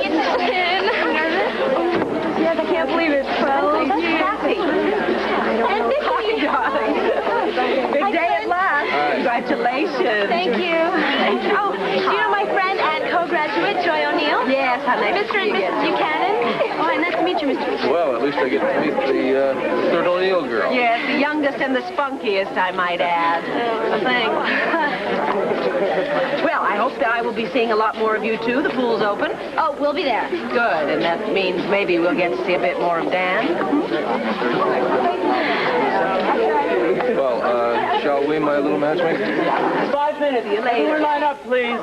It's Lynn. Nervous? Yes, I can't believe it's 12. That's Kathy. And Vicky. Hi, darling. Big day at last. Congratulations. Thank you. Oh, do you know my friend and co-graduate, Joy O'Neill? Yes, how nice Mr. and Mrs. Buchanan. Oh, hi, nice to meet you, Mr. Buchanan. Well, at least I get to meet the third O'Neill girl. Yes, the youngest and the spunkiest, I might add. Thanks. Well, I hope that I will be seeing a lot more of you, too. The pool's open. Oh, we'll be there. Good, and that means maybe we'll get to see a bit more of Dan. Well, shall we, my little matchmaker? 5 minutes, you later. Line up, please.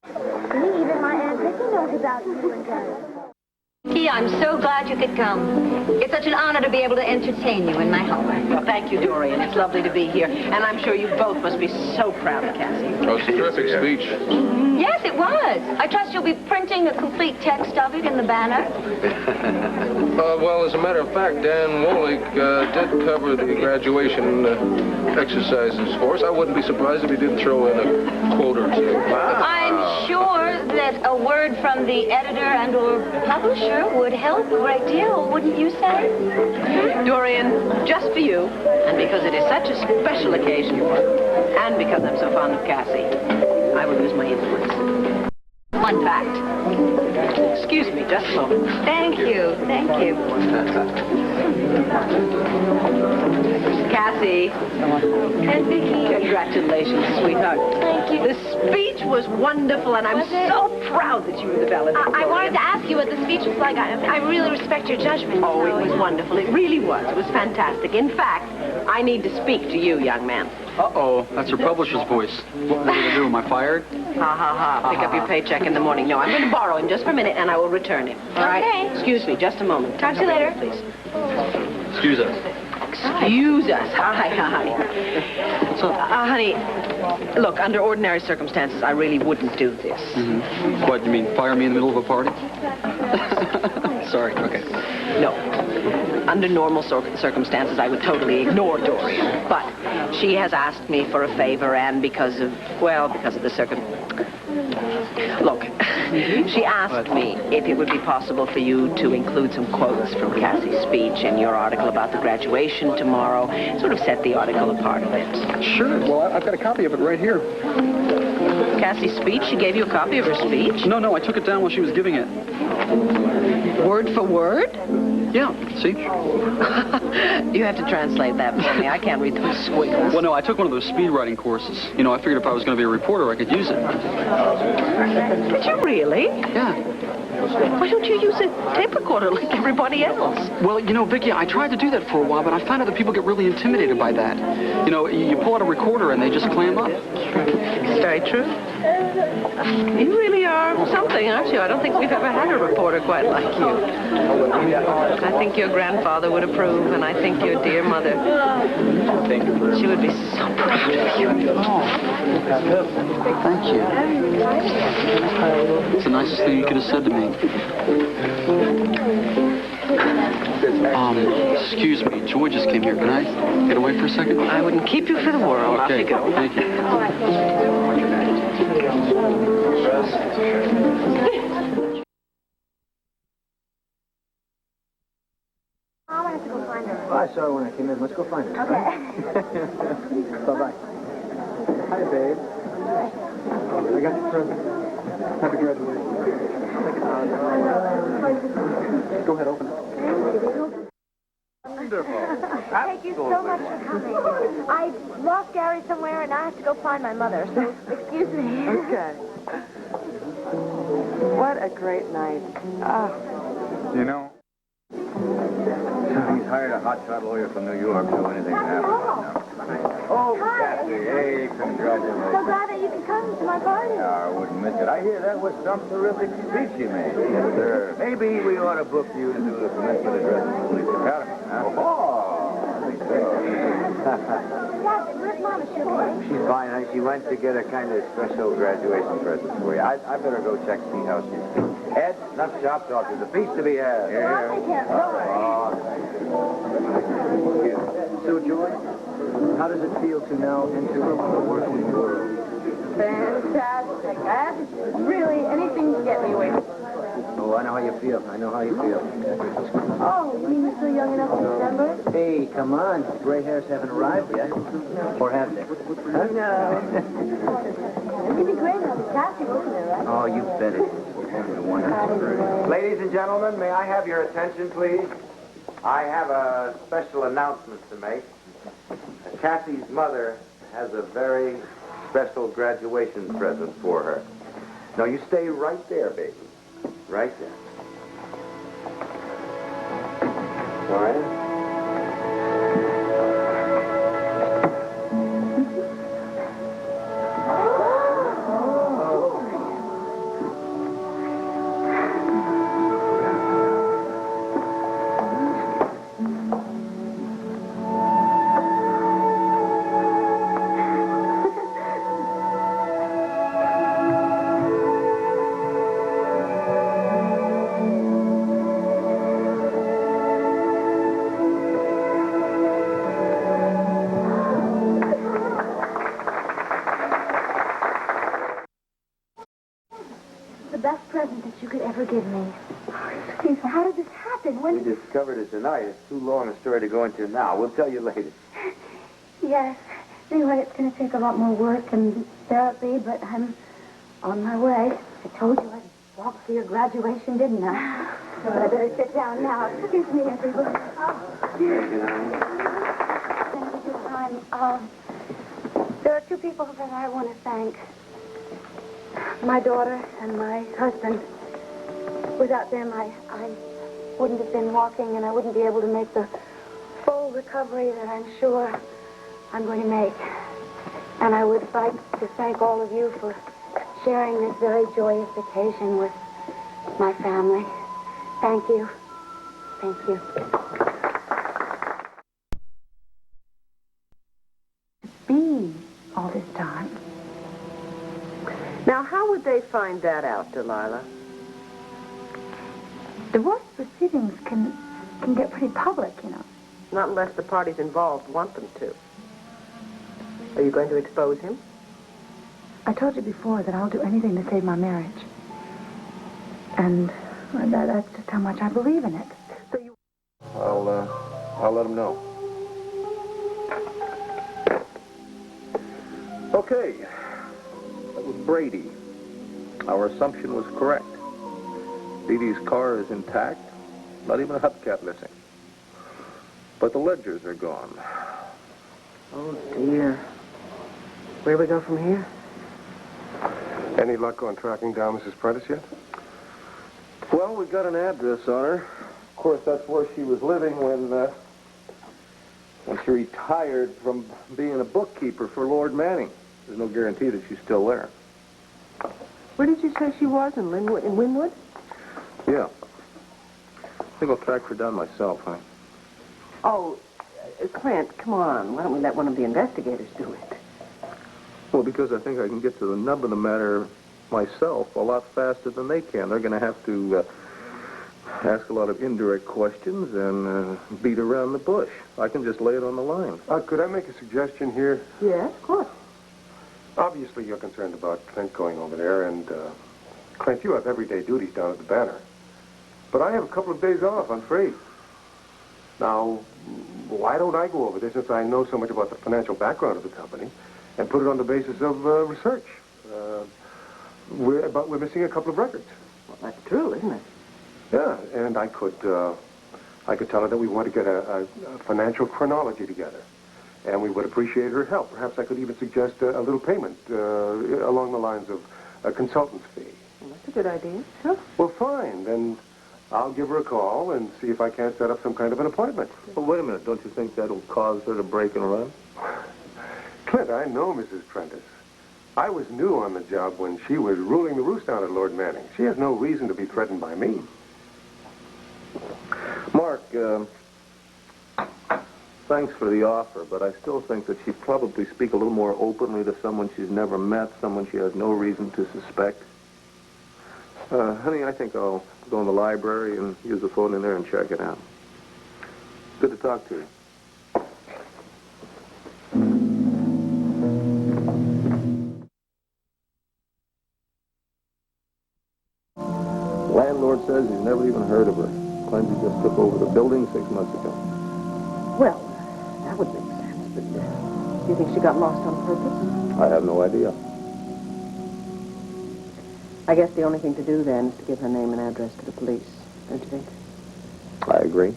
Even my Aunt Vicky knows about you and Gary. I'm so glad you could come. It's such an honor to be able to entertain you in my home. Well, thank you, Dorian. It's lovely to be here. And I'm sure you both must be so proud of Cassie. Oh, it's a terrific speech. Yes, it was. I trust you'll be printing a complete text of it in the banner. Well, as a matter of fact, Dan Wolig did cover the graduation exercises for us. I wouldn't be surprised if he didn't throw in a quote or two. I'm sure that a word from the editor and or publisher would help a great deal, wouldn't you say? Dorian, just for you, and because it is such a special occasion, and because I'm so fond of Cassie, I will use my influence. One fact. Excuse me, just a moment. Thank you. Thank you. Cassie. And Vicky. Congratulations, sweetheart. Thank you. The speech was wonderful, and I'm so proud that you were the valedictorian. I wanted to ask you what the speech was like. I really respect your judgment. Oh, so, it was wonderful. It really was. It was fantastic. In fact, I need to speak to you, young man. Uh-oh, that's your publisher's voice. What am I going to do? Am I fired? Ha, ha, ha. Pick up your paycheck in the morning. No, I'm going to borrow him just for a minute, and I will return him. All right? Okay. Excuse me, just a moment. Talk to you later. Please. Excuse us. Excuse us. Hi. What's up? Honey, look, under ordinary circumstances, I really wouldn't do this. Mm-hmm. What, you mean fire me in the middle of a party? Sorry, okay. No. Under normal circumstances, I would totally ignore Dorian. But she has asked me for a favor, and because of the Look, she asked me if it would be possible for you to include some quotes from Cassie's speech in your article about the graduation tomorrow. Sort of set the article apart a bit. Sure. Well, I've got a copy of it right here. Cassie's speech? She gave you a copy of her speech? No, I took it down while she was giving it. Word for word? Yeah, see? You have to translate that for me. I can't read those squiggles. Well, no, I took one of those speed writing courses. You know, I figured if I was going to be a reporter, I could use it. Did you really? Yeah. Why don't you use a tape recorder like everybody else? Well, you know, Vicky, I tried to do that for a while, but I found out that people get really intimidated by that. You know, you pull out a recorder and they just clam up. It's very true. You really are something, aren't you? I don't think we've ever had a reporter quite like you. I think your grandfather would approve, and I think your dear mother. She would be so proud of you. Thank you. It's the nicest thing you could have said to me. Excuse me, Joy just came here. Can I get away for a second? I wouldn't keep you for the world. Okay, Off you go. thank you. Mom, I have to go find her. Well, I saw her when I came in. Let's go find her. Okay. Bye-bye. Hi, babe. I got your present. Happy graduation. Go ahead, open it. Wonderful. Thank you so much for coming. I lost Gary somewhere, and I have to go find my mother, so excuse me. Okay. What a great night. You know, he's hired a hotshot lawyer from New York, so anything can happen right now. Oh, Cassie, hey, congratulations. So glad that you could come to my party. I wouldn't miss it. I hear that was some terrific speech you made. Yes, sir. Maybe we ought to book you to do the commencement address at the police academy, huh? Oh, I think so. Dad, where's Mama? She's fine. She went to get a kind of special graduation present for you. I better go check, see how she's doing. Ed, not shop talk. There's a feast to be had. I'll take care of it. So, Joy, how does it feel to now enter the working world? Fantastic. Really, anything to get me away from how you feel. I know how you feel. Oh, you mean you're still young enough to remember? Hey, come on. Gray hairs haven't arrived yet. Or have they? Huh? No. It'd be great to have a Cassie working there, right? Oh, you bet it. Wonderful. Ladies and gentlemen, may I have your attention, please? I have a special announcement to make. Cassie's mother has a very special graduation present for her. Now, you stay right there, baby. Right there. All right? The best present that you could ever give me. Steve, how did this happen? We discovered it tonight. It's too long a story to go into now. We'll tell you later. Yes. Anyway, it's going to take a lot more work and therapy, but I'm on my way. I told you I'd walk for your graduation, didn't I? But I better sit down now. Excuse me, everybody. Thank you for your time. There are two people that I want to thank. My daughter and my husband. Without them, I wouldn't have been walking, and I wouldn't be able to make the full recovery that I'm sure I'm going to make. And I would like to thank all of you for sharing this very joyous occasion with my family. Thank you. Thank you. Be all this time. Now, how would they find that out, Delilah? Divorce proceedings can get pretty public, you know. Not unless the parties involved want them to. Are you going to expose him? I told you before that I'll do anything to save my marriage. And that's just how much I believe in it. So you... I'll let him know. Okay. That was Brady. Our assumption was correct. Dee Dee's car is intact. Not even a hubcap missing. But the ledgers are gone. Oh, dear. Where do we go from here? Any luck on tracking down Mrs. Prentice yet? Well, we got an address on her. Of course, that's where she was living when she retired from being a bookkeeper for Lord Manning. There's no guarantee that she's still there. Where did you say she was? In Linwood? In Wynwood? Yeah. I think I'll track her down myself, huh? Oh, Clint, come on. Why don't we let one of the investigators do it? Well, because I think I can get to the nub of the matter myself a lot faster than they can. They're going to have to ask a lot of indirect questions and beat around the bush. I can just lay it on the line. Could I make a suggestion here? Yes, of course. Obviously, you're concerned about Clint going over there, and Clint, you have everyday duties down at the Banner. But I have a couple of days off, I'm free. Now, why don't I go over there, since I know so much about the financial background of the company, and put it on the basis of research? We're missing a couple of records. Well, that's true, isn't it? Yeah, and I could tell her that we want to get a financial chronology together. And we would appreciate her help. Perhaps I could even suggest a little payment along the lines of a consultant's fee. Well, that's a good idea. Sure. Well, fine. Then I'll give her a call and see if I can't set up some kind of an appointment. Well, wait a minute. Don't you think that'll cause her to break and run? Clint, I know Mrs. Prentice. I was new on the job when she was ruling the roost down at Lord Manning. She has no reason to be threatened by me. Mark, thanks for the offer, but I still think that she'd probably speak a little more openly to someone she's never met, someone she has no reason to suspect. Honey, I think I'll go in the library and use the phone in there and check it out. Good to talk to you. Landlord says he's never even heard of her. Claims he just took over the building 6 months ago. Well, that would make sense, but do you think she got lost on purpose? I have no idea. I guess the only thing to do then is to give her name and address to the police, don't you think? I agree.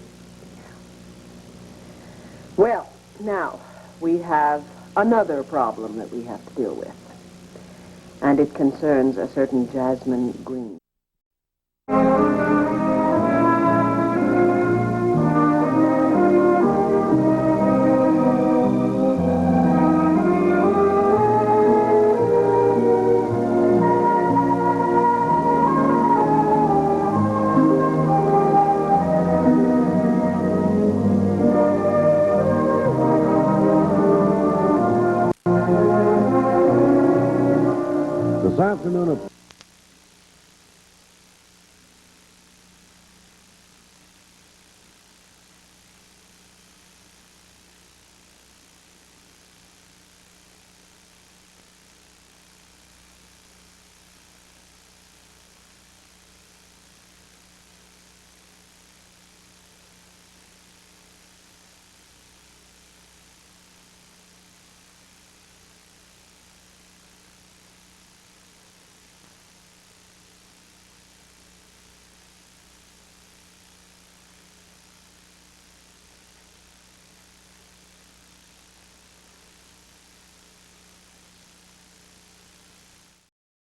Well, now, we have another problem that we have to deal with. And it concerns a certain Jasmine Green.